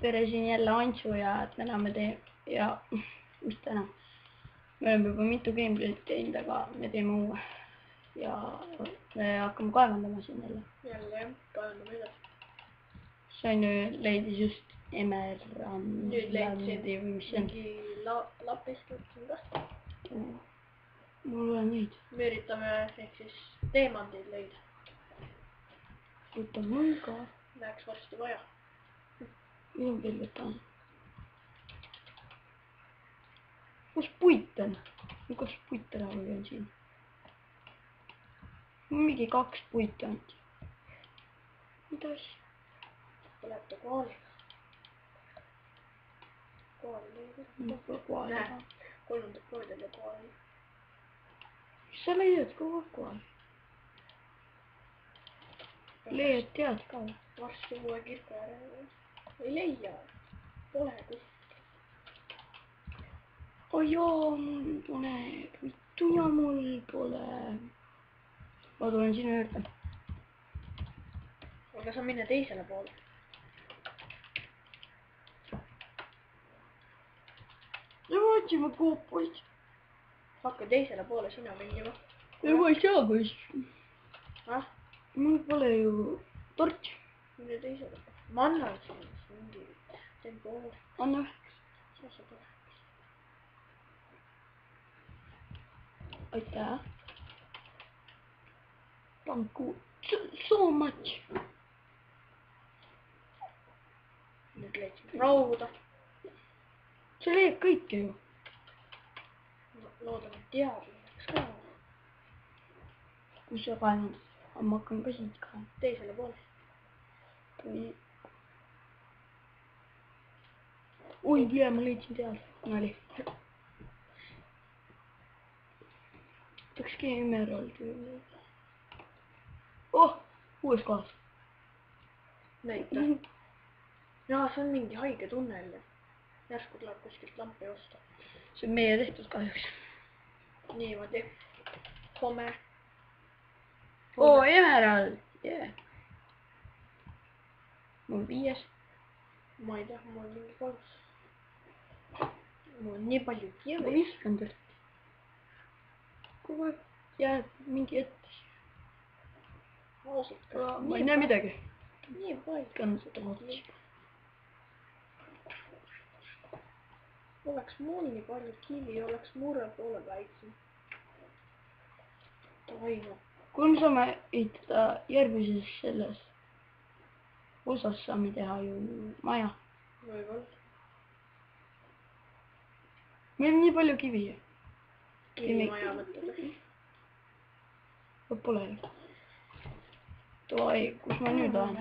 tere, siin jälle Antsu ja täna me teeme, mis täna? Me oleme juba mitu gameplay'd teinud, aga me teeme uue. Ja me hakkame kaevandama siin jälle. Jälle jah, kaevandame edasi. Sain leidis just emeraldi. Nüüd leidsin või mis see on? mingi lapist võtsin ka. Mul on neid. Me üritame ehk siis teemandeid leida. Võta mul ka. Läheks varsti vaja. Minu küll võtan. Kus puit on? Kus puit ära või on siin? Mingi 2 puit on. Mida asja? Põleta koaliga. Koali leida. Koaliga. 3. koolidel ja koali. Mis sa leiad kogu aeg koali? Leiad tead ka või? Varsti uue kirka ära. Ei leia. Pole kuskil. Oi joo, mul pole puitu ja mul pole. Ma tulen sinu juurde. Aga sa minne teisele poole. Ja ma otsime koopaid. Hakka teisele poole sina minema. Ja ma ei saa kuskil. Ah? Mul pole ju torch. Minne teisele poole. Ma annan sinna mingi tempoole. Anna üheks. Sa saad üheks. Aitäh. Thank you so much. Nüüd leidsin rauda. See leiab kõike ju. Loodan, et teadmiseks ka. Kus sa kaevandad? Ma hakkan ka siit ka. Teisele poole. Oi, tea, ma leidsin tead. Nali. Takski emeraldi. Oh, uues kohas. Näita. Jaa, see on mingi haige tunnel. Järsku tuleb kuskilt lampi osta. See on meie tehtud kahjuks. Niimoodi. Home. Oo, emerald. Yeah. Mul 5. Ma ei tea, mul on mingi 3. Mul on nii palju Ma kivi. viskan tõesti. Kogu aeg jääb mingi ette. Ausalt ka. Ma ei näe midagi. Nii palju. Viskan seda otsi. Oleks mul nii palju kivi, oleks murre poole väiksem. Ainu. Kui me saame ehitada järgmises selles osas saame teha ju maja. Võib-olla. Meil on nii palju kivi. Kivimaja mõtled. Pole ju. Toi, kus ma nüüd olen?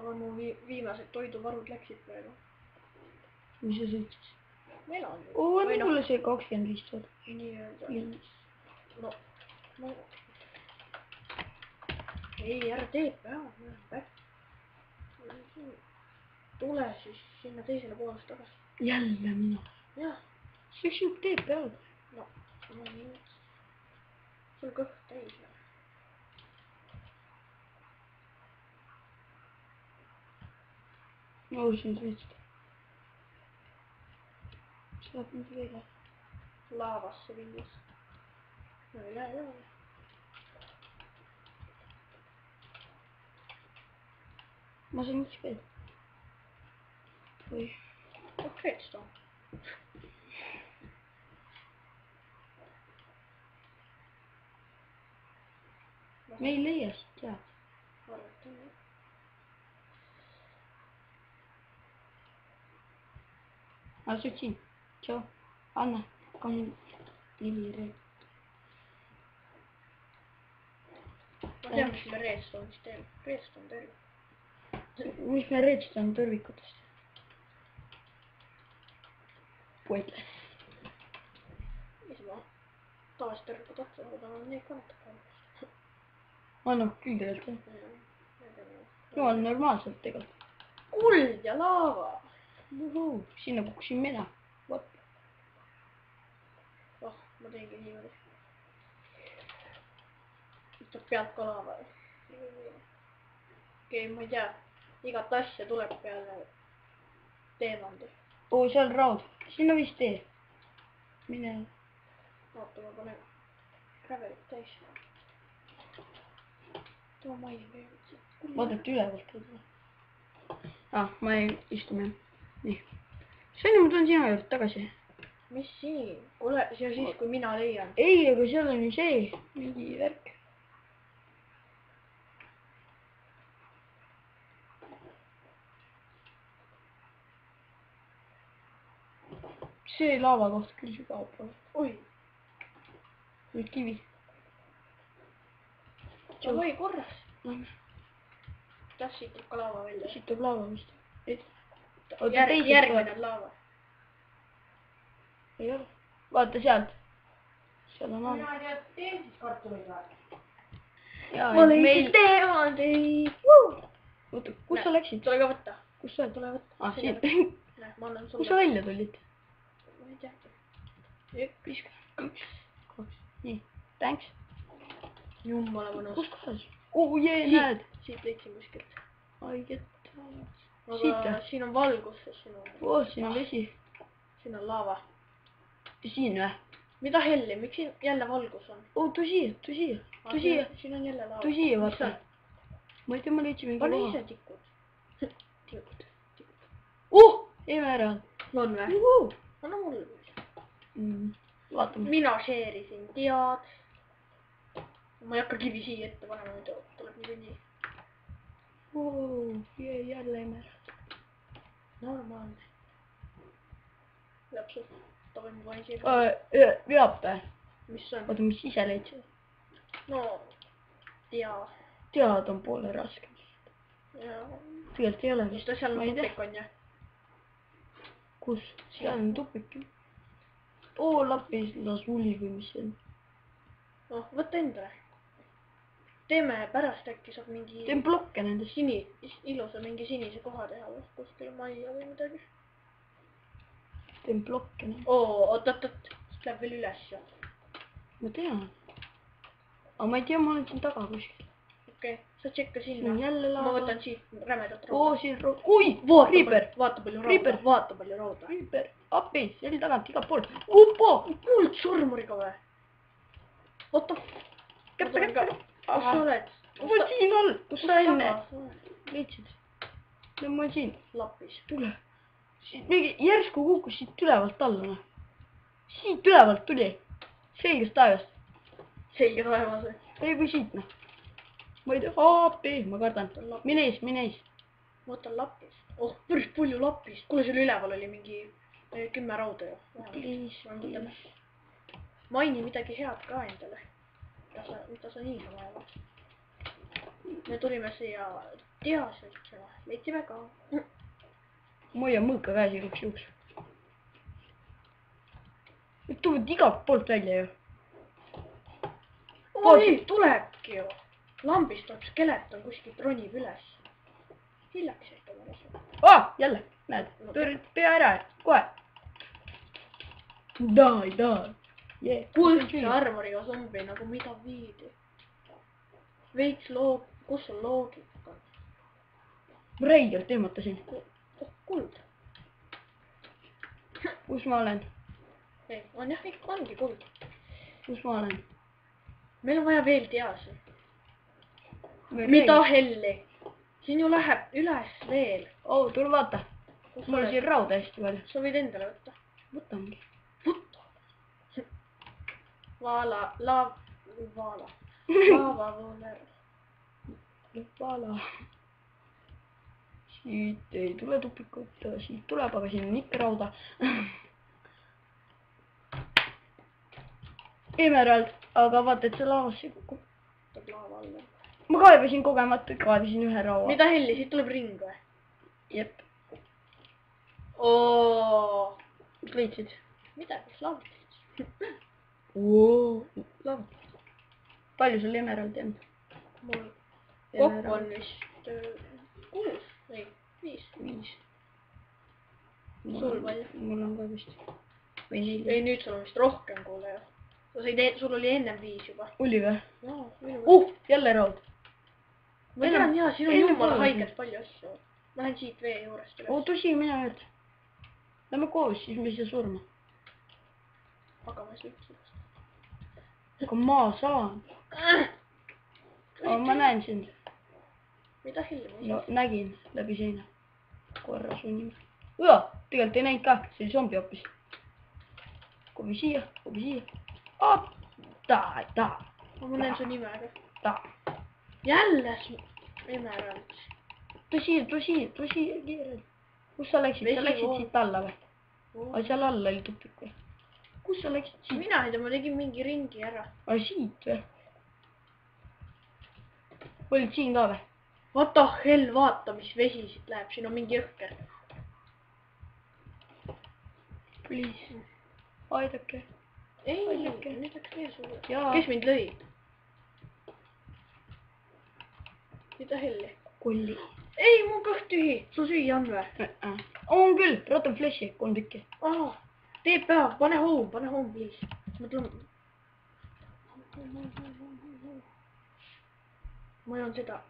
Aga mu viimased toiduvarud läksid praegu. Mis sa sõitsid? Ma elan ju. Oo, on mulle see 25 000. Nii-öelda. No. Ei, ära teeb peale. Tule siis sinna teisele poolest tagasi. Jälle mina. Jah. Miks nüüd teeb peale? No, ma nii. Sul kõht täis. No siin sõitsid. Saab nüüd välja. Laavasse viies. No ei lähe jah. Ma sain üks veel. Oi. Redstone. Me ei leia seda tead. Arvatan jah. Ma sõitsin. Tšau. Anna. Kann tilireid. Ma tean, mis me redstone'ist teeme. Redstone terve. Mis me redstone tõrvikutest? Pointless. Mis ma tavaliselt tervikud otsa võtame, neid kannatab. Anna küll tegelikult jah. No on normaalselt tegelikult. Kuld ja laava! Sinna kukkusin mina. What? Oh, ma teengi niimoodi. võtab pealt ka lava. okei, ma ei tea. igat asja tuleb peale teemandi. oo, seal raud. sinna vist tee. mine. oota, ma panen gravelit täis. too maini veel. vaadata ülevalt võib-olla. ma ei istume. nii. Sani ma tulen sina juurde tagasi. mis siin? ole siia siis, kui mina leian. ei, aga seal on ju see. mingi värk. see laava koht küll sügav pole. oi. nüüd kivi. oi, korras. Lähme. kas siit tuleb ka laava välja? siit tuleb laava vist. järgmine on laava. ei ole. vaata sealt. seal on laava. mina ei tea, teen siis kartuleid või? ma leidsin teemandeid. oota, kus sa läksid? tule ka võtta. kus sa oled? tule võtta. siin. ma annan sulle. kus sa välja tulid? ma ei tea. 1, 2, 2. nii, thanks. jumala mõnus. kus kohas? jee, näed. siit leidsin kuskilt. haiget. aga siin on valgus, sest siin on. siin on vesi. siin on laava. siin või? mida helli, miks siin jälle valgus on? too siia. siin on jälle laava. too siia, vaata. ma ei tea, ma leidsin mingi pane laava. ise tikud. tikud. eeme ära. on või? anna mulle. vaatame. mina share'isin, tead. ma ei hakka kivi siia ette panema, muidu tuleb niikuinii. jälle eeme ära. normaalne. täpselt. davai, ma panin siia. veab või? mis on? oota, mis ise leidsid? no, tea. tead on poole raskem. tegelikult ei ole. mis ta seal on tupik on, jah? kus? seal on tupik. lapis lasuli või mis see on? noh, võta endale. teeme pärast, äkki saab mingi. teen blokke nendest. ilusa mingi sinise koha teha või kuskile majja või midagi. teen blokke nendest. oot, siit läheb veel üles ju. ma tean. aga ma ei tea, ma olen siin taga kuskil. okei, sa tšekka sinna. jälle laava. ma võtan siit rämedat rauda. siin oi, Riiber. vaata palju rauda. vaata palju rauda. Riiber, appi, selli tagant, igal pool. upo. kuldsurmuriga või? oota. käppe. kus sa oled? ma siin all. kus sa enne leidsid? no ma olen siin. lapis. tule. mingi järsku kukkus siit ülevalt alla. siit ülevalt tuli. selgest taevast. selge taevas või? ei või siit noh. ma ei tea, appi, ma kardan. mine ees. ma võtan lapist. päris palju lapist. kuule, seal üleval oli mingi 10 rauda ju. maini midagi head ka endale. mida sa niisama ajavad. me tulime siia teasesse. leidsime ka. ma hoian mõõka käes igaks juhuks. Need tulevad igalt poolt välja ju. oi, tulebki ju. lambist tuleb skeleton kuskilt ronib üles. hiljaks ikka päris. jälle, näed, tõrjud pea ära, kohe. Die. kuldse armoriga zombi nagu mida viidi. veits kus on loogika? ma räigelt ehmatasin. kuld. kus ma olen? ei, on jah, ikka ongi kuld. kus ma olen? meil on vaja veel teasi. mida helli? siin ju läheb üles veel. tule vaata. mul on siin rauda hästi palju. sa võid endale võtta. võtangi. Lava vooler. Vala. siit ei tule tupikut, siit tuleb, aga siin on ikka rauda. Emerald, aga vaata, et see laavasse kukub. tuleb laava alla. ma kaebasin kogemata, kaebasin ühe raua. mida helli, siit tuleb ring või? jep. mis leidsid? midagi, laavutist. laavutist. palju sul emeraldi on? mul kokku on vist 6, ei 5. sul palju? mul on ka vist. või 4. ei, nüüd sul on vist rohkem, kuule ju. sul oli ennem 5 juba. Oli või? Jaa, jälle raud. ma tean jaa, siin on enne jumala poole haigelt palju asju. Ma lähen siit vee juurest üles. Tõsi, mine nüüd. Lähme koos, siis me ei saa surma. aga ma sõitsin. aga ma saan. ma näen sind. mida hiljem? no nägin läbi seina. korra sunnime. tegelikult ei näinud ka, see oli zombi hoopis. Kobi siia. ma näen su nime ka. Ta. jälle su emerald. Tõsi, kiirelt. kus sa läksid? Sa läksid siit alla või? aga seal all oli tupik või? kus sa läksid siit? mina ei tea, ma tegin mingi ringi ära. aga siit või? olid siin ka või? What the hell, vaata mis vesi siit läheb, siin on mingi jõhker. Please. aidake. ei, Aidake. nüüd läks veel sulle. Jaa. kes mind lõi? mida helli? kolli. ei, mu kõht tühi. sul süüa on või? on küll, rotan flashi, 3 tükki. TPA, pane home, please. ma tulen. ma ei olnud seda.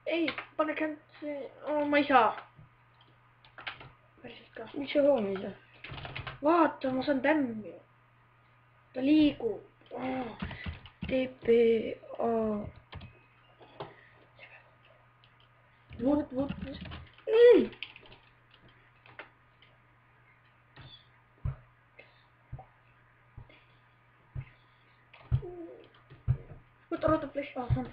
ei, pane käntse. ma ei saa. päriselt ka. miks sa home ei saa? vaata, ma saan tämmi. ta liigub. TPA. Vot. võta flash. on.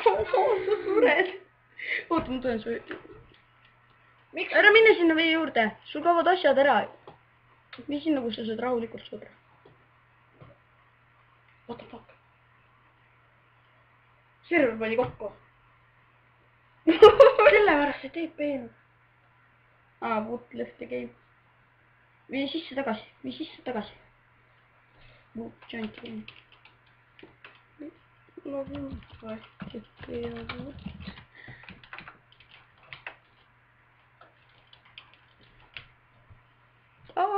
sa sured. oota, ma tulen su juurde. miks? ära mine sinna vee juurde, sul kaovad asjad ära. Mii sinna, kus sa saad rahulikult suudra. What the fuck? server pani kokku. sellepärast see teeb peenu. Boot left the game. Vii sisse tagasi. Boot joint game. no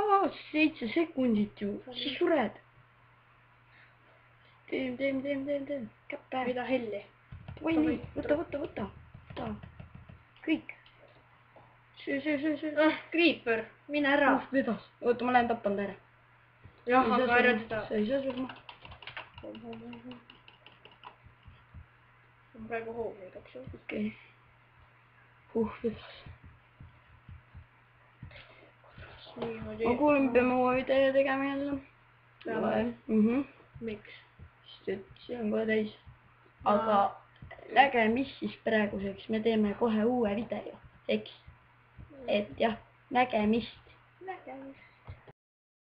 no 7 sekundit ju, siis sured. Teem. käppe. mida helli? või nii, võta. kõik. söö. Creeper, mine ära. vedas. oota, ma lähen tapan ta ära. jah, aga ära teda. sa ei saa surma. on praegu hoovi igaks juhuks. okei. vedas. niimoodi. ma kuulen, me peame uue video tegema jälle. peame. miks? sest et see on kohe täis. aga nägemist praeguseks me teeme kohe uue video, eks. et jah, nägemist.